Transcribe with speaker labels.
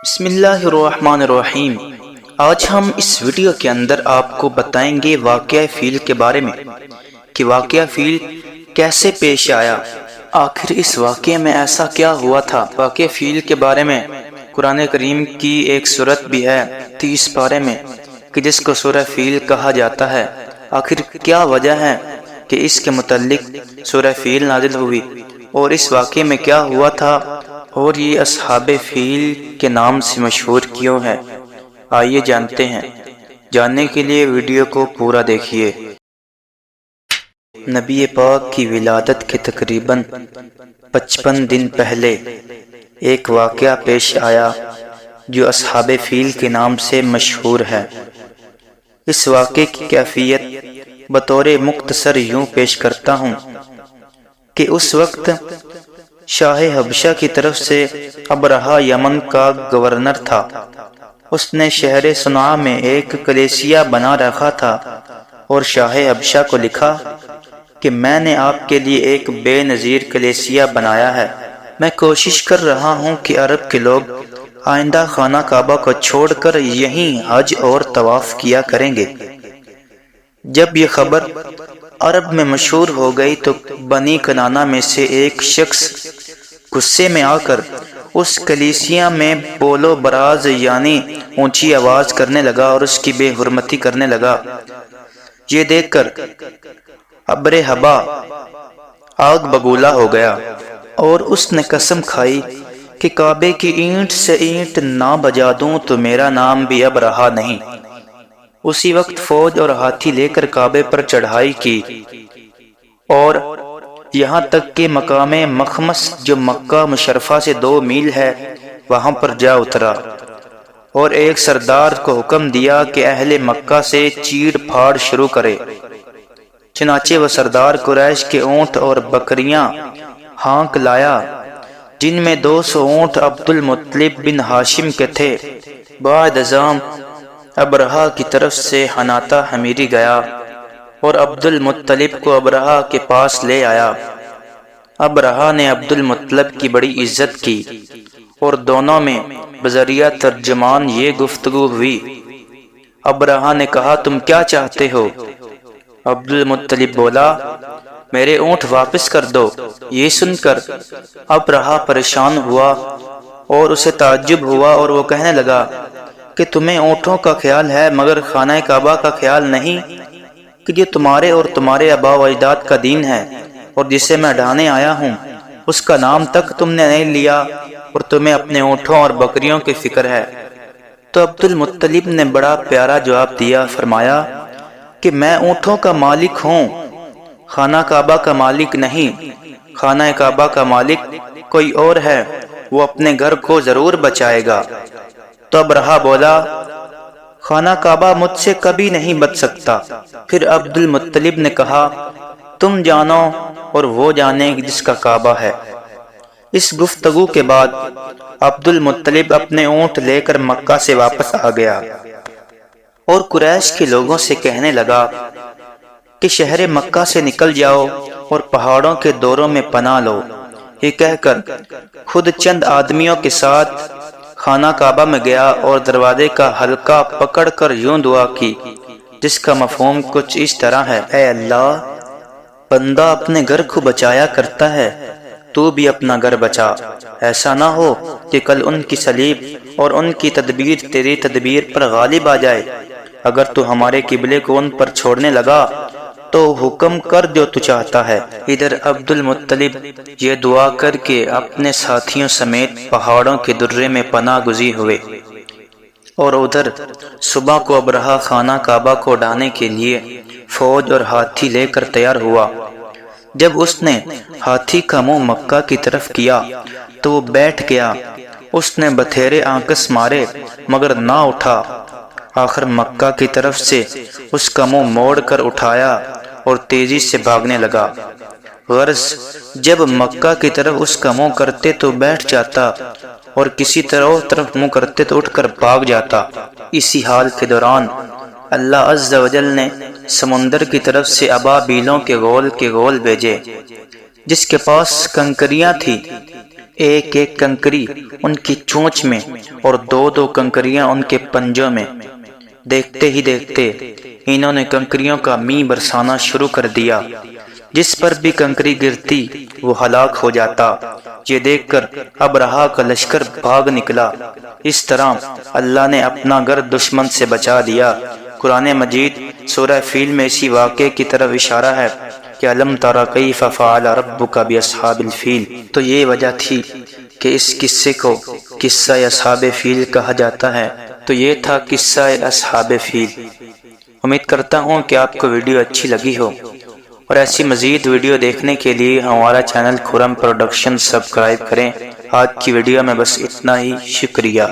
Speaker 1: بسم اللہ الرحمن الرحیم۔ آج ہم اس ویڈیو کے اندر آپ کو بتائیں گے واقعہ فیل کے بارے میں کہ واقعہ فیل کیسے پیش آیا، آخر اس واقعے میں ایسا کیا ہوا تھا۔ واقعہ فیل کے بارے میں قرآن کریم کی ایک سورت بھی ہے 30 پارے میں کہ جس کو سورہ فیل کہا جاتا ہے۔ آخر کیا وجہ ہے کہ اس کے متعلق سورہ فیل نازل ہوئی اور اس واقعے میں کیا ہوا تھا اور یہ اصحاب فیل کے نام سے مشہور کیوں ہے، آئیے جانتے ہیں۔ جاننے کے لیے ویڈیو کو پورا دیکھیے۔ نبی پاک کی ولادت کے تقریباً 55 دن پہلے ایک واقعہ پیش آیا جو اصحاب فیل کے نام سے مشہور ہے۔ اس واقعے کی کیفیت بطور مختصر یوں پیش کرتا ہوں کہ اس وقت شاہ حبشہ کی طرف سے ابرہہ یمن کا گورنر تھا۔ اس نے شہر صنعاء میں ایک کلیسیا بنا رکھا تھا اور شاہ حبشہ کو لکھا کہ میں نے آپ کے لیے ایک بے نظیر کلیسیا بنایا ہے۔ میں کوشش کر رہا ہوں کہ عرب کے لوگ آئندہ خانہ کعبہ کو چھوڑ کر یہیں حج اور طواف کیا کریں گے۔ جب یہ خبر عرب میں مشہور ہو گئی تو بنی کنانہ میں سے ایک شخص غصے میں آ کر اس کلیسیا میں بول و براز یعنی اونچی آواز کرنے لگا اور اس کی بے حرمتی کرنے لگا۔ یہ دیکھ کر ابر حبا آگ بگولا ہو گیا اور اس نے قسم کھائی کہ کعبے کی اینٹ سے اینٹ نہ بجا دوں تو میرا نام بھی اب رہا نہیں۔ اسی وقت فوج اور ہاتھی لے کر کعبے پر چڑھائی کی اور یہاں تک کہ مقام مخمس جو مکہ مشرفہ سے 2 میل ہے وہاں پر جا اترا اور ایک سردار کو حکم دیا کہ اہل مکہ سے چیڑ پھاڑ شروع کرے۔ چنانچہ وہ سردار قریش کے اونٹ اور بکریاں ہانک لایا جن میں 200 اونٹ عبد المطلب بن ہاشم کے تھے۔ بعد ازاں ابرہہ کی طرف سے حناطہ حمیری گیا اور عبد المطلب کو ابرہہ کے پاس لے آیا۔ ابرہہ نے عبد المطلب کی بڑی عزت کی اور دونوں میں بذریعہ ترجمان یہ گفتگو ہوئی۔ ابرہہ نے کہا تم کیا چاہتے ہو؟ عبد المطلب بولا میرے اونٹ واپس کر دو۔ یہ سن کر ابرہہ پریشان ہوا اور اسے تعجب ہوا اور وہ کہنے لگا کہ تمہیں اونٹوں کا خیال ہے مگر خانہ کعبہ کا خیال نہیں، کہ جو تمہارے اور تمہارے آباء و اجداد کا دین ہے اور جسے میں ڈھانے آیا ہوں اس کا نام تک تم نے نہیں لیا اور تمہیں اپنے اونٹوں اور بکریوں کی فکر ہے۔ تو عبد المطلب نے بڑا پیارا جواب دیا، فرمایا کہ میں اونٹوں کا مالک ہوں، خانہ کعبہ کا مالک نہیں۔ خانہ کعبہ کا مالک کوئی اور ہے، وہ اپنے گھر کو ضرور بچائے گا۔ تو ابرہہ بولا خانہ کعبہ مجھ سے کبھی نہیں بچ سکتا۔ پھر عبد المطلب نے کہا تم جانو اور وہ جانے جس کا کعبہ ہے۔ اس گفتگو کے بعد عبد المطلب اپنے اونٹ لے کر مکہ سے واپس آ گیا اور قریش کے لوگوں سے کہنے لگا کہ شہر مکہ سے نکل جاؤ اور پہاڑوں کے دوروں میں پناہ لو۔ یہ کہہ کر خود چند آدمیوں کے ساتھ خانہ کعبہ میں گیا اور دروازے کا حلقہ پکڑ کر یوں دعا کی جس کا مفہوم کچھ اس طرح ہے، اے اللہ بندہ اپنے گھر کو بچایا کرتا ہے، تو بھی اپنا گھر بچا۔ ایسا نہ ہو کہ کل ان کی صلیب اور ان کی تدبیر تیری تدبیر پر غالب آ جائے۔ اگر تو ہمارے قبلے کو ان پر چھوڑنے لگا تو حکم کر جو تو چاہتا ہے۔ ادھر عبد المطلب یہ دعا کر کے اپنے ساتھیوں سمیت پہاڑوں کے درے میں پناہ گزین ہوئے اور ادھر صبح کو ابرہہ خانہ کعبہ کو ڈھانے کے لیے فوج اور ہاتھی لے کر تیار ہوا۔ جب اس نے ہاتھی کا منہ مکہ کی طرف کیا تو وہ بیٹھ گیا۔ اس نے بتھیرے آنکس مارے مگر نہ اٹھا۔ آخر مکہ کی طرف سے اس کا منہ موڑ کر اٹھایا اور تیزی سے بھاگنے لگا۔ غرض جب مکہ کی طرف اس کا منہ کرتے تو بیٹھ جاتا اور کسی طرف منہ کرتے تو اٹھ کر بھاگ جاتا۔ اسی حال کے دوران اللہ عز و جل نے سمندر کی طرف سے ابابیلوں کے غول بھیجے جس کے پاس کنکریاں تھی۔ ایک ایک کنکری ان کی چونچ میں اور دو دو کنکریاں ان کے پنجوں میں۔ دیکھتے ہی دیکھتے انہوں نے کنکریوں کا می برسانا شروع کر دیا، جس پر بھی کنکری گرتی وہ ہلاک ہو جاتا۔ یہ دیکھ کر ابرہہ کا لشکر بھاگ نکلا۔ اس طرح اللہ نے اپنا گھر دشمن سے بچا دیا۔ قرآن مجید سورہ فیل میں اسی واقعے کی طرف اشارہ ہے کہ الم تری کیف فعل ربک باصحاب الفیل۔ تو یہ وجہ تھی کہ اس قصے کو قصہ اصحاب فیل کہا جاتا ہے۔ تو یہ تھا قصہ اصحاب فیل۔ امید کرتا ہوں کہ آپ کو ویڈیو اچھی لگی ہو، اور ایسی مزید ویڈیو دیکھنے کے لیے ہمارا چینل خرم پروڈکشن سبسکرائب کریں۔ آج کی ویڈیو میں بس اتنا ہی، شکریہ۔